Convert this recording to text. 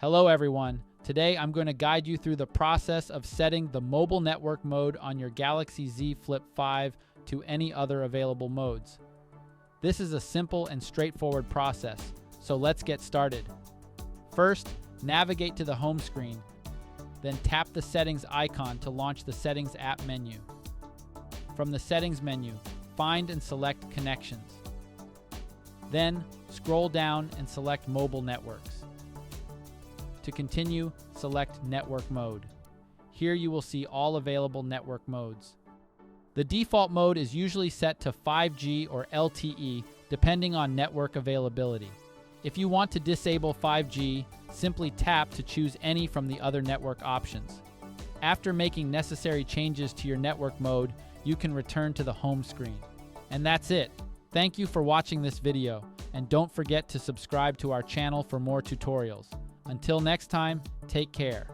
Hello everyone. Today I'm going to guide you through the process of setting the mobile network mode on your Galaxy Z Flip 5 to any other available modes. This is a simple and straightforward process, so let's get started. First, navigate to the home screen, then tap the settings icon to launch the settings app menu. From the settings menu, find and select connections. Then scroll down and select mobile networks. To continue, select network mode. Here you will see all available network modes. The default mode is usually set to 5G or LTE depending on network availability. If you want to disable 5G, simply tap to choose any from the other network options. After making necessary changes to your network mode, you can return to the home screen. And that's it. Thank you for watching this video, and don't forget to subscribe to our channel for more tutorials. Until next time, take care.